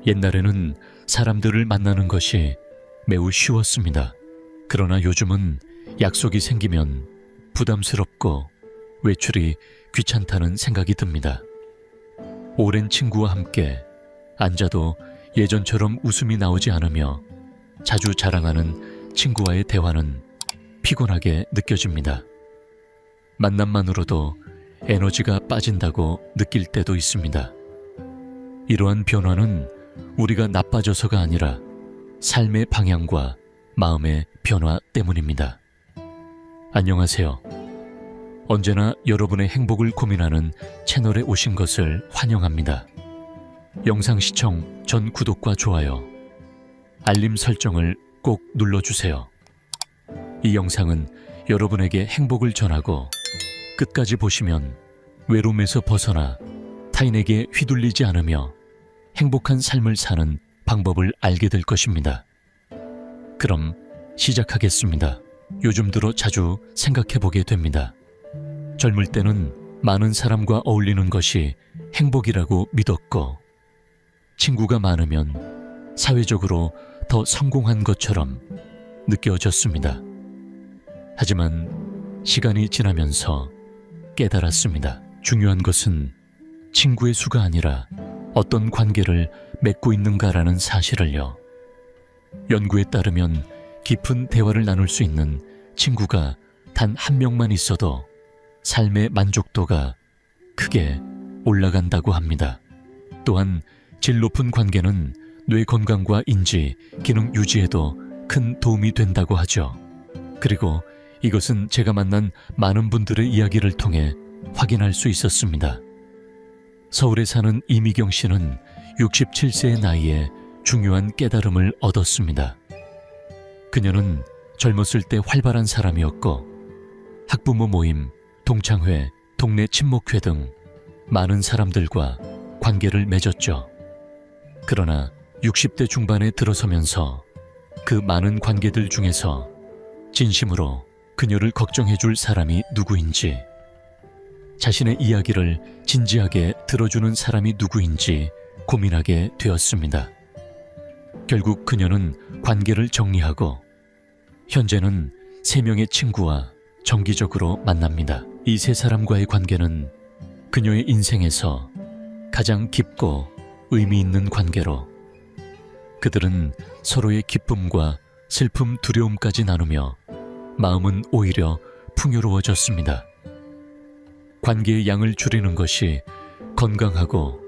옛날에는 사람들을 만나는 것이 매우 쉬웠습니다. 그러나 요즘은 약속이 생기면 부담스럽고 외출이 귀찮다는 생각이 듭니다. 오랜 친구와 함께 앉아도 예전처럼 웃음이 나오지 않으며 자주 자랑하는 친구와의 대화는 피곤하게 느껴집니다. 만남만으로도 에너지가 빠진다고 느낄 때도 있습니다. 이러한 변화는 우리가 나빠져서가 아니라 삶의 방향과 마음의 변화 때문입니다. 안녕하세요. 언제나 여러분의 행복을 고민하는 채널에 오신 것을 환영합니다. 영상 시청 전 구독과 좋아요, 알림 설정을 꼭 눌러주세요. 이 영상은 여러분에게 행복을 전하고 끝까지 보시면 외로움에서 벗어나 타인에게 휘둘리지 않으며 행복한 삶을 사는 방법을 알게 될 것입니다. 그럼 시작하겠습니다. 요즘 들어 자주 생각해보게 됩니다. 젊을 때는 많은 사람과 어울리는 것이 행복이라고 믿었고, 친구가 많으면 사회적으로 더 성공한 것처럼 느껴졌습니다. 하지만 시간이 지나면서 깨달았습니다. 중요한 것은 친구의 수가 아니라 어떤 관계를 맺고 있는가라는 사실을요. 연구에 따르면 깊은 대화를 나눌 수 있는 친구가 단 한 명만 있어도 삶의 만족도가 크게 올라간다고 합니다. 또한 질 높은 관계는 뇌 건강과 인지, 기능 유지에도 큰 도움이 된다고 하죠. 그리고 이것은 제가 만난 많은 분들의 이야기를 통해 확인할 수 있었습니다. 서울에 사는 이미경 씨는 67세의 나이에 중요한 깨달음을 얻었습니다. 그녀는 젊었을 때 활발한 사람이었고, 학부모 모임, 동창회, 동네 친목회 등 많은 사람들과 관계를 맺었죠. 그러나 60대 중반에 들어서면서 그 많은 관계들 중에서 진심으로 그녀를 걱정해줄 사람이 누구인지, 자신의 이야기를 진지하게 들어주는 사람이 누구인지 고민하게 되었습니다. 결국 그녀는 관계를 정리하고 현재는 3명의 친구와 정기적으로 만납니다. 이 3사람과의 관계는 그녀의 인생에서 가장 깊고 의미 있는 관계로, 그들은 서로의 기쁨과 슬픔, 두려움까지 나누며 마음은 오히려 풍요로워졌습니다. 관계의 양을 줄이는 것이 건강하고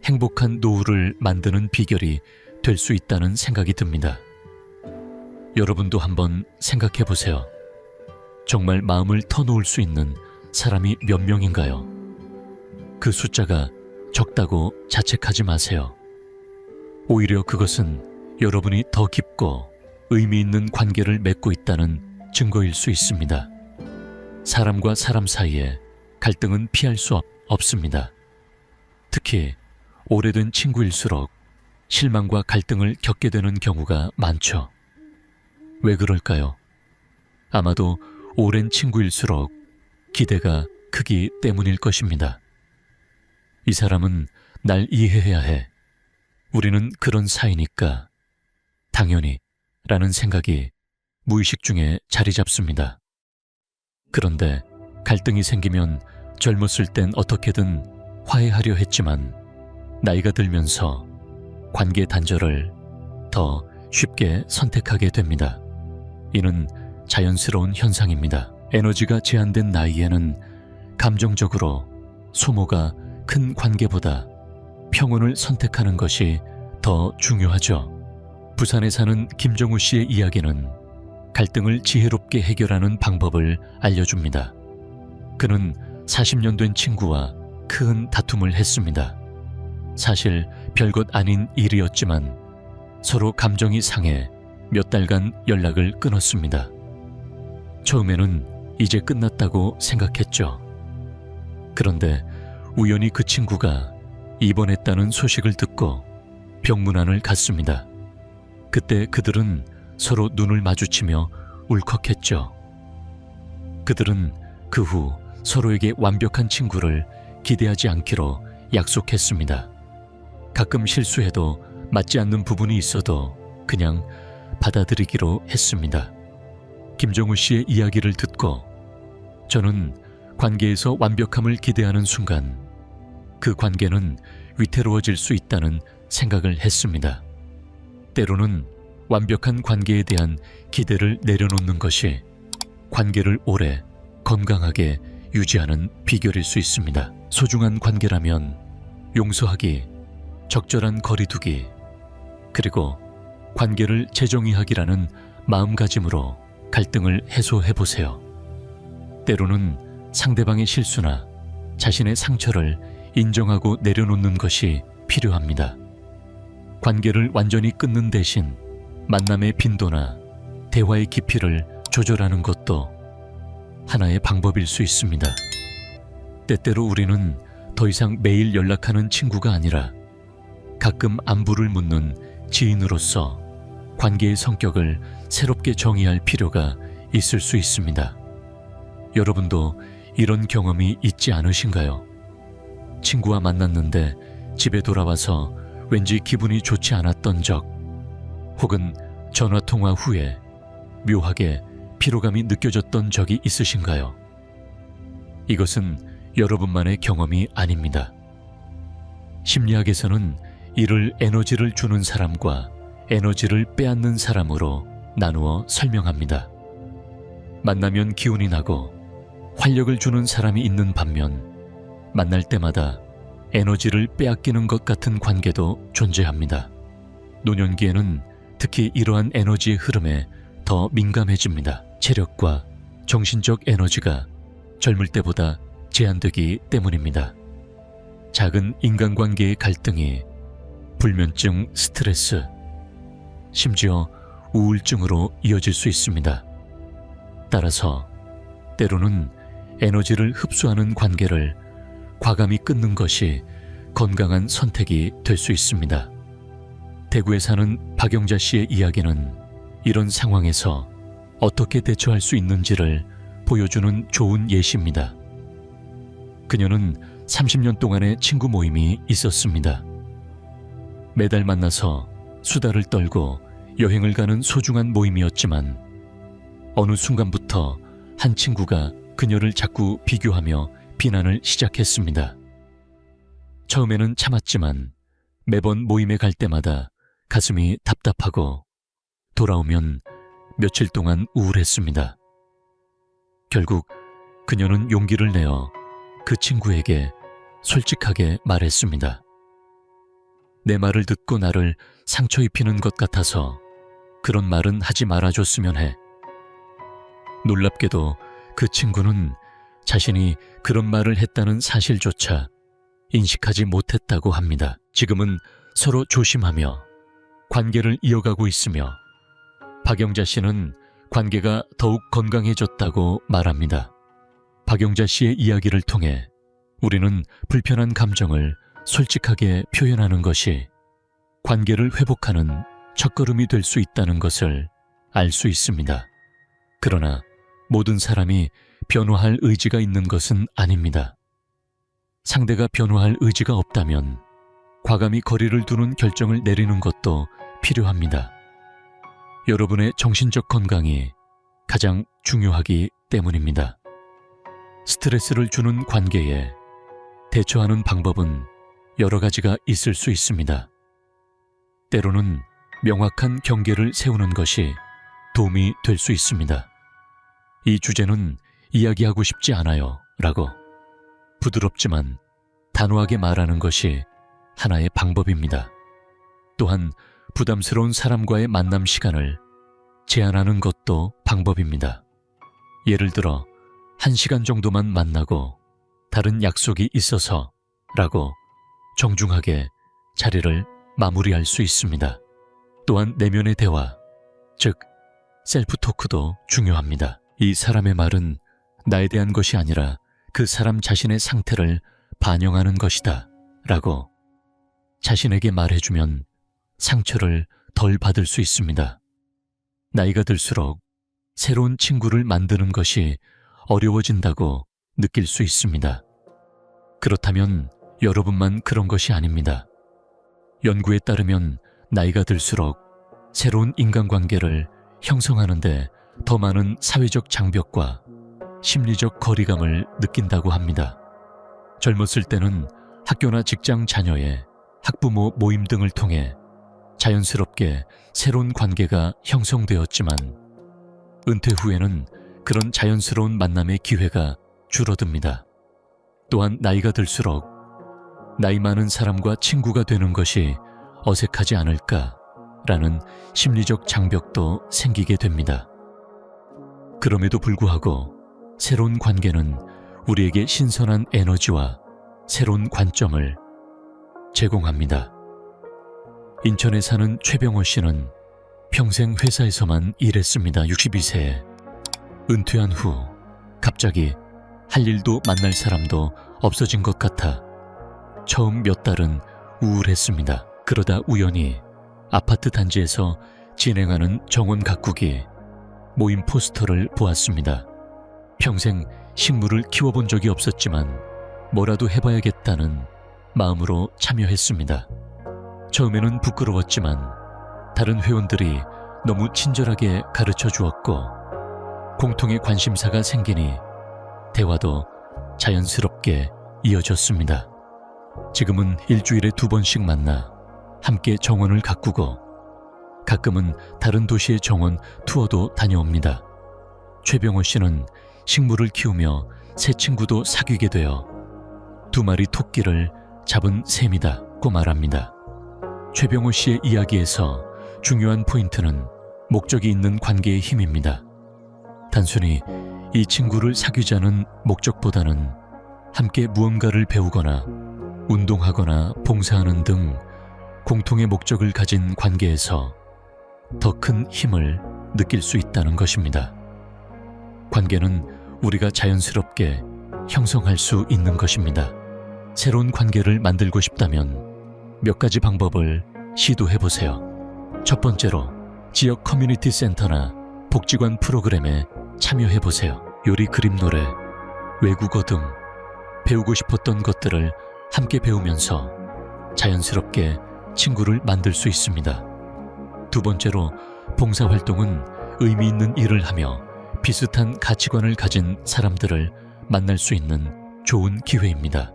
행복한 노후를 만드는 비결이 될 수 있다는 생각이 듭니다. 여러분도 한번 생각해 보세요. 정말 마음을 터놓을 수 있는 사람이 몇 명인가요? 그 숫자가 적다고 자책하지 마세요. 오히려 그것은 여러분이 더 깊고 의미 있는 관계를 맺고 있다는 증거일 수 있습니다. 사람과 사람 사이에 갈등은 피할 수 없습니다. 특히 오래된 친구일수록 실망과 갈등을 겪게 되는 경우가 많죠. 왜 그럴까요? 아마도 오랜 친구일수록 기대가 크기 때문일 것입니다. 이 사람은 날 이해해야 해. 우리는 그런 사이니까 당연히 라는 생각이 무의식 중에 자리 잡습니다. 그런데 갈등이 생기면 젊었을 땐 어떻게든 화해하려 했지만 나이가 들면서 관계 단절을 더 쉽게 선택하게 됩니다. 이는 자연스러운 현상입니다. 에너지가 제한된 나이에는 감정적으로 소모가 큰 관계보다 평온을 선택하는 것이 더 중요하죠. 부산에 사는 김정우 씨의 이야기는 갈등을 지혜롭게 해결하는 방법을 알려줍니다. 그는 40년 된 친구와 큰 다툼을 했습니다. 사실 별것 아닌 일이었지만 서로 감정이 상해 몇 달간 연락을 끊었습니다. 처음에는 이제 끝났다고 생각했죠. 그런데 우연히 그 친구가 입원했다는 소식을 듣고 병문안을 갔습니다. 그때 그들은 서로 눈을 마주치며 울컥했죠. 그들은 그 후 서로에게 완벽한 친구를 기대하지 않기로 약속했습니다. 가끔 실수해도 맞지 않는 부분이 있어도 그냥 받아들이기로 했습니다. 김정우 씨의 이야기를 듣고 저는 관계에서 완벽함을 기대하는 순간 그 관계는 위태로워질 수 있다는 생각을 했습니다. 때로는 완벽한 관계에 대한 기대를 내려놓는 것이 관계를 오래 건강하게 유지하는 비결일 수 있습니다. 소중한 관계라면 용서하기, 적절한 거리두기, 그리고 관계를 재정의하기라는 마음가짐으로 갈등을 해소해보세요. 때로는 상대방의 실수나 자신의 상처를 인정하고 내려놓는 것이 필요합니다. 관계를 완전히 끊는 대신 만남의 빈도나 대화의 깊이를 조절하는 것도 하나의 방법일 수 있습니다. 때때로 우리는 더 이상 매일 연락하는 친구가 아니라 가끔 안부를 묻는 지인으로서 관계의 성격을 새롭게 정의할 필요가 있을 수 있습니다. 여러분도 이런 경험이 있지 않으신가요? 친구와 만났는데 집에 돌아와서 왠지 기분이 좋지 않았던 적, 혹은 전화통화 후에 묘하게 피로감이 느껴졌던 적이 있으신가요? 이것은 여러분만의 경험이 아닙니다. 심리학에서는 이를 에너지를 주는 사람과 에너지를 빼앗는 사람으로 나누어 설명합니다. 만나면 기운이 나고 활력을 주는 사람이 있는 반면 만날 때마다 에너지를 빼앗기는 것 같은 관계도 존재합니다. 노년기에는 특히 이러한 에너지의 흐름에 더 민감해집니다. 체력과 정신적 에너지가 젊을 때보다 제한되기 때문입니다. 작은 인간관계의 갈등이 불면증, 스트레스, 심지어 우울증으로 이어질 수 있습니다. 따라서 때로는 에너지를 흡수하는 관계를 과감히 끊는 것이 건강한 선택이 될 수 있습니다. 대구에 사는 박영자 씨의 이야기는 이런 상황에서 어떻게 대처할 수 있는지를 보여주는 좋은 예시입니다. 그녀는 30년 동안의 친구 모임이 있었습니다. 매달 만나서 수다를 떨고 여행을 가는 소중한 모임이었지만 어느 순간부터 한 친구가 그녀를 자꾸 비교하며 비난을 시작했습니다. 처음에는 참았지만 매번 모임에 갈 때마다 가슴이 답답하고 돌아오면 며칠 동안 우울했습니다. 결국 그녀는 용기를 내어 그 친구에게 솔직하게 말했습니다. 내 말을 듣고 나를 상처 입히는 것 같아서 그런 말은 하지 말아줬으면 해. 놀랍게도 그 친구는 자신이 그런 말을 했다는 사실조차 인식하지 못했다고 합니다. 지금은 서로 조심하며 관계를 이어가고 있으며 박영자 씨는 관계가 더욱 건강해졌다고 말합니다. 박영자 씨의 이야기를 통해 우리는 불편한 감정을 솔직하게 표현하는 것이 관계를 회복하는 첫걸음이 될 수 있다는 것을 알 수 있습니다. 그러나 모든 사람이 변화할 의지가 있는 것은 아닙니다. 상대가 변화할 의지가 없다면 과감히 거리를 두는 결정을 내리는 것도 필요합니다. 여러분의 정신적 건강이 가장 중요하기 때문입니다. 스트레스를 주는 관계에 대처하는 방법은 여러 가지가 있을 수 있습니다. 때로는 명확한 경계를 세우는 것이 도움이 될 수 있습니다. 이 주제는 이야기하고 싶지 않아요 라고 부드럽지만 단호하게 말하는 것이 하나의 방법입니다. 또한 부담스러운 사람과의 만남 시간을 제한하는 것도 방법입니다. 예를 들어 1시간 정도만 만나고 다른 약속이 있어서 라고 정중하게 자리를 마무리할 수 있습니다. 또한 내면의 대화, 즉 셀프 토크도 중요합니다. 이 사람의 말은 나에 대한 것이 아니라 그 사람 자신의 상태를 반영하는 것이다 라고 자신에게 말해주면 상처를 덜 받을 수 있습니다. 나이가 들수록 새로운 친구를 만드는 것이 어려워진다고 느낄 수 있습니다. 그렇다면 여러분만 그런 것이 아닙니다. 연구에 따르면 나이가 들수록 새로운 인간관계를 형성하는데 더 많은 사회적 장벽과 심리적 거리감을 느낀다고 합니다. 젊었을 때는 학교나 직장 자녀의 학부모 모임 등을 통해 자연스럽게 새로운 관계가 형성되었지만 은퇴 후에는 그런 자연스러운 만남의 기회가 줄어듭니다. 또한 나이가 들수록 나이 많은 사람과 친구가 되는 것이 어색하지 않을까라는 심리적 장벽도 생기게 됩니다. 그럼에도 불구하고 새로운 관계는 우리에게 신선한 에너지와 새로운 관점을 제공합니다. 인천에 사는 최병호 씨는 평생 회사에서만 일했습니다. 62세에 은퇴한 후 갑자기 할 일도 만날 사람도 없어진 것 같아 처음 몇 달은 우울했습니다. 그러다 우연히 아파트 단지에서 진행하는 정원 가꾸기 모임 포스터를 보았습니다. 평생 식물을 키워본 적이 없었지만 뭐라도 해봐야겠다는 마음으로 참여했습니다. 처음에는 부끄러웠지만 다른 회원들이 너무 친절하게 가르쳐 주었고 공통의 관심사가 생기니 대화도 자연스럽게 이어졌습니다. 지금은 일주일에 2번씩 만나 함께 정원을 가꾸고 가끔은 다른 도시의 정원 투어도 다녀옵니다. 최병호 씨는 식물을 키우며 새 친구도 사귀게 되어 2마리 토끼를 잡은 셈이다고 말합니다. 최병호 씨의 이야기에서 중요한 포인트는 목적이 있는 관계의 힘입니다. 단순히 이 친구를 사귀자는 목적보다는 함께 무언가를 배우거나 운동하거나 봉사하는 등 공통의 목적을 가진 관계에서 더 큰 힘을 느낄 수 있다는 것입니다. 관계는 우리가 자연스럽게 형성할 수 있는 것입니다. 새로운 관계를 만들고 싶다면 몇 가지 방법을 시도해 보세요. 첫 번째로 지역 커뮤니티 센터나 복지관 프로그램에 참여해 보세요. 요리, 그림, 노래, 외국어 등 배우고 싶었던 것들을 함께 배우면서 자연스럽게 친구를 만들 수 있습니다. 두 번째로 봉사활동은 의미 있는 일을 하며 비슷한 가치관을 가진 사람들을 만날 수 있는 좋은 기회입니다.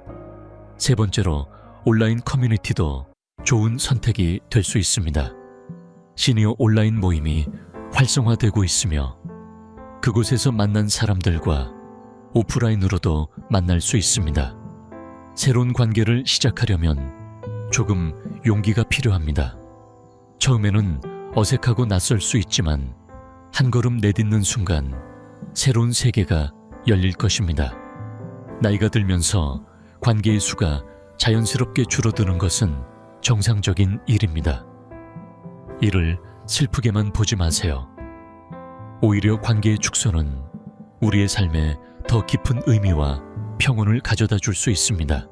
세 번째로 온라인 커뮤니티도 좋은 선택이 될 수 있습니다. 시니어 온라인 모임이 활성화되고 있으며 그곳에서 만난 사람들과 오프라인으로도 만날 수 있습니다. 새로운 관계를 시작하려면 조금 용기가 필요합니다. 처음에는 어색하고 낯설 수 있지만 한 걸음 내딛는 순간 새로운 세계가 열릴 것입니다. 나이가 들면서 관계의 수가 자연스럽게 줄어드는 것은 정상적인 일입니다. 이를 슬프게만 보지 마세요. 오히려 관계의 축소는 우리의 삶에 더 깊은 의미와 평온을 가져다 줄 수 있습니다.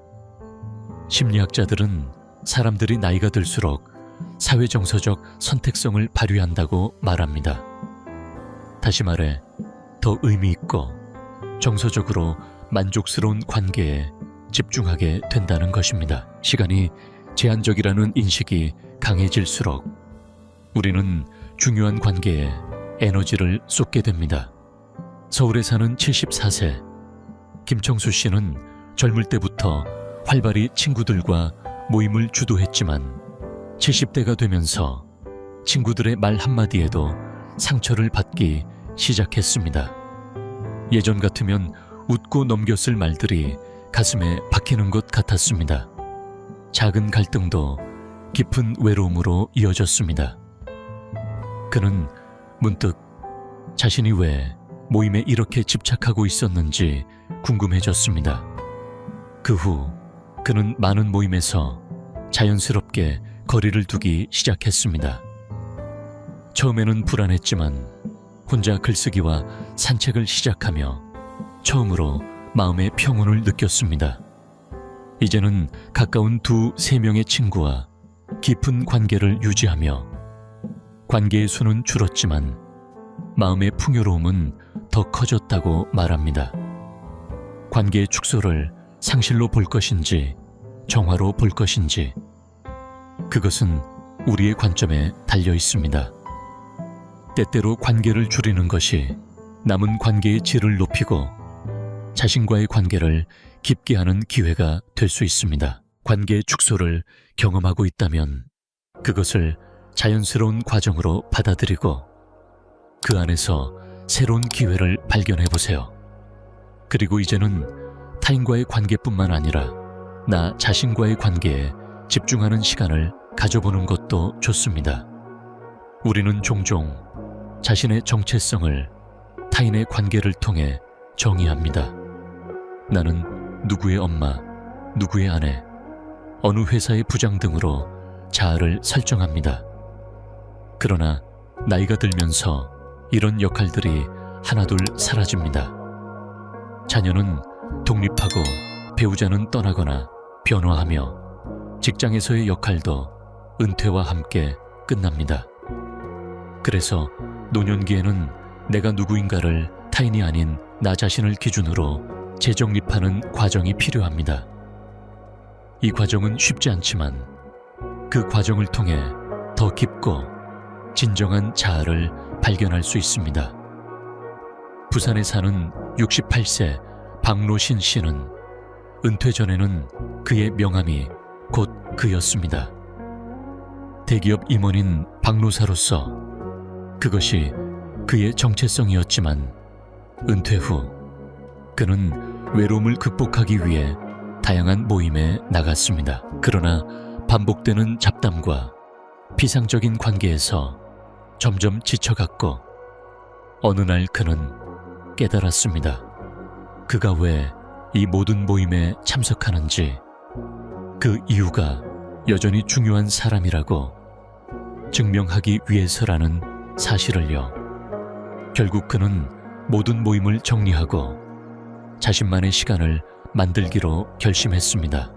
심리학자들은 사람들이 나이가 들수록 사회정서적 선택성을 발휘한다고 말합니다. 다시 말해, 더 의미 있고 정서적으로 만족스러운 관계에 집중하게 된다는 것입니다. 시간이 제한적이라는 인식이 강해질수록 우리는 중요한 관계에 에너지를 쏟게 됩니다. 서울에 사는 74세 김청수 씨는 젊을 때부터 활발히 친구들과 모임을 주도했지만 70대가 되면서 친구들의 말 한마디에도 상처를 받기 시작했습니다. 예전 같으면 웃고 넘겼을 말들이 가슴에 박히는 것 같았습니다. 작은 갈등도 깊은 외로움으로 이어졌습니다. 그는 문득 자신이 왜 모임에 이렇게 집착하고 있었는지 궁금해졌습니다. 그 후 그는 많은 모임에서 자연스럽게 거리를 두기 시작했습니다. 처음에는 불안했지만 혼자 글쓰기와 산책을 시작하며 처음으로 마음의 평온을 느꼈습니다. 이제는 가까운 2-3명의 친구와 깊은 관계를 유지하며 관계의 수는 줄었지만 마음의 풍요로움은 더 커졌다고 말합니다. 관계의 축소를 상실로 볼 것인지 정화로 볼 것인지 그것은 우리의 관점에 달려 있습니다. 때때로 관계를 줄이는 것이 남은 관계의 질을 높이고 자신과의 관계를 깊게 하는 기회가 될 수 있습니다. 관계의 축소를 경험하고 있다면 그것을 자연스러운 과정으로 받아들이고 그 안에서 새로운 기회를 발견해 보세요. 그리고 이제는 타인과의 관계뿐만 아니라 나 자신과의 관계에 집중하는 시간을 가져보는 것도 좋습니다. 우리는 종종 자신의 정체성을 타인의 관계를 통해 정의합니다. 나는 누구의 엄마, 누구의 아내, 어느 회사의 부장 등으로 자아를 설정합니다. 그러나 나이가 들면서 이런 역할들이 하나둘 사라집니다. 자녀는 독립하고 배우자는 떠나거나 변화하며 직장에서의 역할도 은퇴와 함께 끝납니다. 그래서 노년기에는 내가 누구인가를 타인이 아닌 나 자신을 기준으로 재정립하는 과정이 필요합니다. 이 과정은 쉽지 않지만 그 과정을 통해 더 깊고 진정한 자아를 발견할 수 있습니다. 부산에 사는 68세 박노신 씨는 은퇴 전에는 그의 명함이 곧 그였습니다. 대기업 임원인 박노사로서 그것이 그의 정체성이었지만 은퇴 후 그는 외로움을 극복하기 위해 다양한 모임에 나갔습니다. 그러나 반복되는 잡담과 피상적인 관계에서 점점 지쳐갔고 어느 날 그는 깨달았습니다. 그가 왜 이 모든 모임에 참석하는지, 그 이유가 여전히 중요한 사람이라고 증명하기 위해서라는 사실을요. 결국 그는 모든 모임을 정리하고 자신만의 시간을 만들기로 결심했습니다.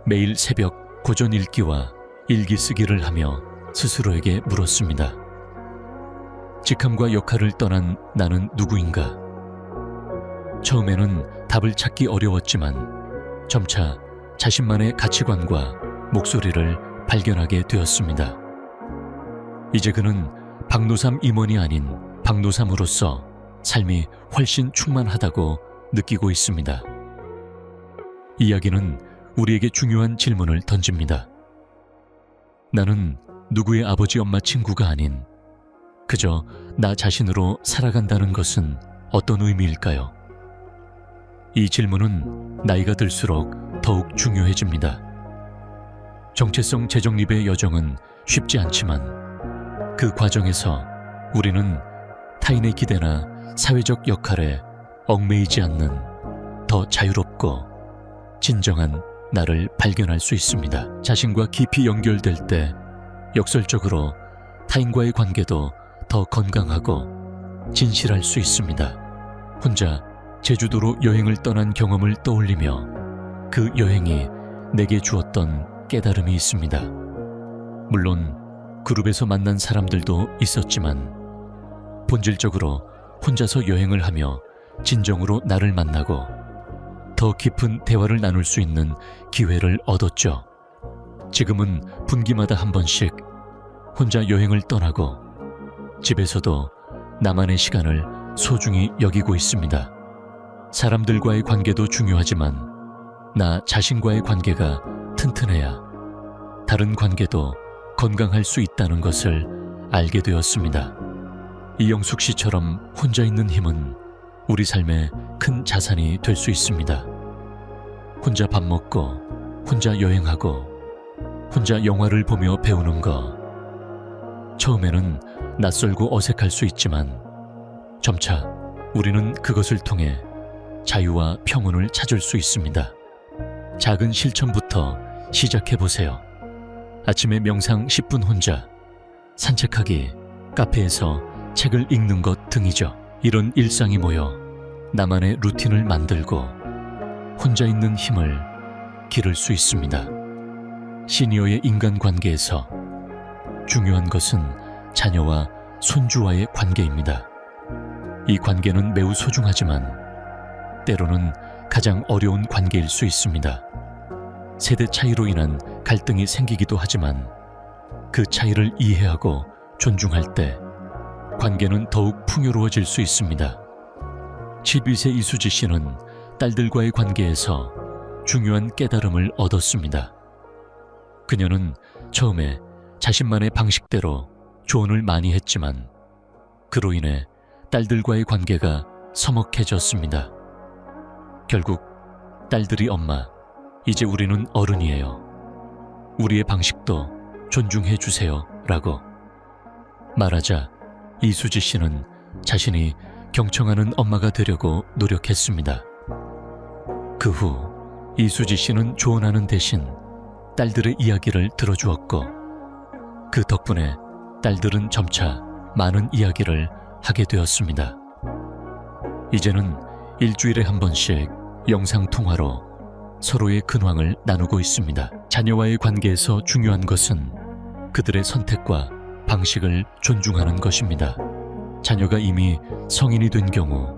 매일 새벽 고전 읽기와 일기 쓰기를 하며 스스로에게 물었습니다. 직함과 역할을 떠난 나는 누구인가? 처음에는 답을 찾기 어려웠지만 점차 자신만의 가치관과 목소리를 발견하게 되었습니다. 이제 그는 박노삼 임원이 아닌 박노삼으로서 삶이 훨씬 충만하다고 느끼고 있습니다. 이야기는 우리에게 중요한 질문을 던집니다. 나는 누구의 아버지 엄마 친구가 아닌 그저 나 자신으로 살아간다는 것은 어떤 의미일까요? 이 질문은 나이가 들수록 더욱 중요해집니다. 정체성 재정립의 여정은 쉽지 않지만 그 과정에서 우리는 타인의 기대나 사회적 역할에 얽매이지 않는 더 자유롭고 진정한 나를 발견할 수 있습니다. 자신과 깊이 연결될 때 역설적으로 타인과의 관계도 더 건강하고 진실할 수 있습니다. 혼자 제주도로 여행을 떠난 경험을 떠올리며 그 여행이 내게 주었던 깨달음이 있습니다. 물론 그룹에서 만난 사람들도 있었지만 본질적으로 혼자서 여행을 하며 진정으로 나를 만나고 더 깊은 대화를 나눌 수 있는 기회를 얻었죠. 지금은 분기마다 한 번씩 혼자 여행을 떠나고 집에서도 나만의 시간을 소중히 여기고 있습니다. 사람들과의 관계도 중요하지만 나 자신과의 관계가 튼튼해야 다른 관계도 건강할 수 있다는 것을 알게 되었습니다. 이영숙 씨처럼 혼자 있는 힘은 우리 삶의 큰 자산이 될 수 있습니다. 혼자 밥 먹고, 혼자 여행하고, 혼자 영화를 보며 배우는 것. 처음에는 낯설고 어색할 수 있지만 점차 우리는 그것을 통해 자유와 평온을 찾을 수 있습니다. 작은 실천부터 시작해보세요. 아침에 명상 10분 혼자, 산책하기, 카페에서 책을 읽는 것 등이죠. 이런 일상이 모여 나만의 루틴을 만들고 혼자 있는 힘을 기를 수 있습니다. 시니어의 인간관계에서 중요한 것은 자녀와 손주와의 관계입니다. 이 관계는 매우 소중하지만 때로는 가장 어려운 관계일 수 있습니다. 세대 차이로 인한 갈등이 생기기도 하지만 그 차이를 이해하고 존중할 때 관계는 더욱 풍요로워질 수 있습니다. 12세 이수지 씨는 딸들과의 관계에서 중요한 깨달음을 얻었습니다. 그녀는 처음에 자신만의 방식대로 조언을 많이 했지만 그로 인해 딸들과의 관계가 서먹해졌습니다. 결국 딸들이 엄마, 이제 우리는 어른이에요. 우리의 방식도 존중해 주세요 라고 말하자 이수지 씨는 자신이 경청하는 엄마가 되려고 노력했습니다. 그 후 이수지 씨는 조언하는 대신 딸들의 이야기를 들어주었고 그 덕분에 딸들은 점차 많은 이야기를 하게 되었습니다. 이제는 일주일에 한 번씩 영상통화로 서로의 근황을 나누고 있습니다. 자녀와의 관계에서 중요한 것은 그들의 선택과 방식을 존중하는 것입니다. 자녀가 이미 성인이 된 경우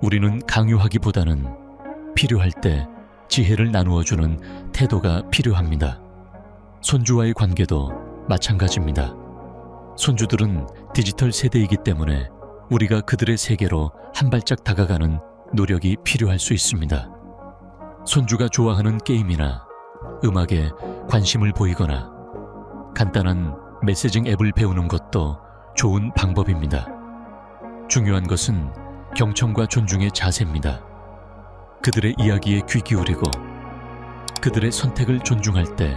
우리는 강요하기보다는 필요할 때 지혜를 나누어주는 태도가 필요합니다. 손주와의 관계도 마찬가지입니다. 손주들은 디지털 세대이기 때문에 우리가 그들의 세계로 한 발짝 다가가는 노력이 필요할 수 있습니다. 손주가 좋아하는 게임이나 음악에 관심을 보이거나 간단한 메시징 앱을 배우는 것도 좋은 방법입니다. 중요한 것은 경청과 존중의 자세입니다. 그들의 이야기에 귀 기울이고 그들의 선택을 존중할 때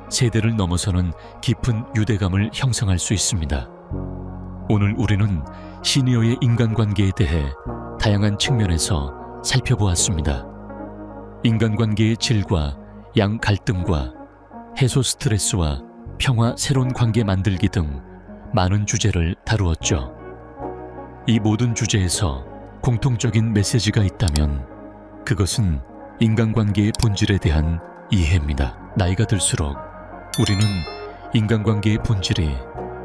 세대를 넘어서는 깊은 유대감을 형성할 수 있습니다. 오늘 우리는 시니어의 인간관계에 대해 다양한 측면에서 살펴보았습니다. 인간관계의 질과 양 갈등과 해소 스트레스와 평화 새로운 관계 만들기 등 많은 주제를 다루었죠. 이 모든 주제에서 공통적인 메시지가 있다면 그것은 인간관계의 본질에 대한 이해입니다. 나이가 들수록 우리는 인간관계의 본질이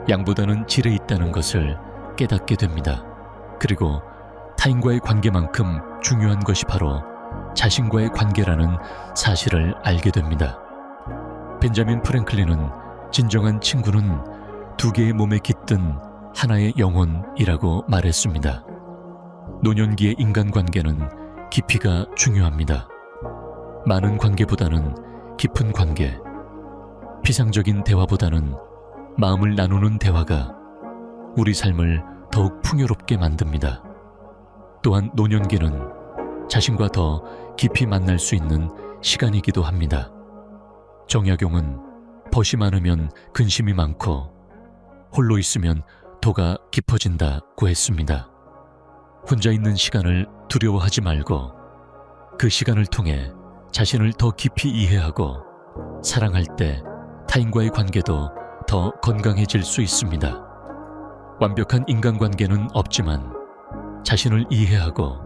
양보다는 질에 있다는 것을 깨닫게 됩니다. 그리고 타인과의 관계만큼 중요한 것이 바로 자신과의 관계라는 사실을 알게 됩니다. 벤자민 프랭클린은 진정한 친구는 두 개의 몸에 깃든 하나의 영혼이라고 말했습니다. 노년기의 인간관계는 깊이가 중요합니다. 많은 관계보다는 깊은 관계, 피상적인 대화보다는 마음을 나누는 대화가 우리 삶을 더욱 풍요롭게 만듭니다. 또한 노년기는 자신과 더 깊이 만날 수 있는 시간이기도 합니다. 정약용은 벗이 많으면 근심이 많고 홀로 있으면 도가 깊어진다고 했습니다. 혼자 있는 시간을 두려워하지 말고 그 시간을 통해 자신을 더 깊이 이해하고 사랑할 때 타인과의 관계도 더 건강해질 수 있습니다. 완벽한 인간관계는 없지만 자신을 이해하고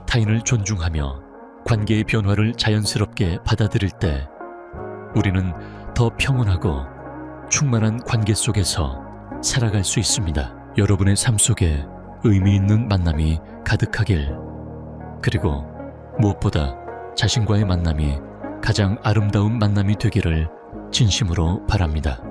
타인을 존중하며 관계의 변화를 자연스럽게 받아들일 때 우리는 더 평온하고 충만한 관계 속에서 살아갈 수 있습니다. 여러분의 삶 속에 의미 있는 만남이 가득하길, 그리고 무엇보다 자신과의 만남이 가장 아름다운 만남이 되기를 진심으로 바랍니다.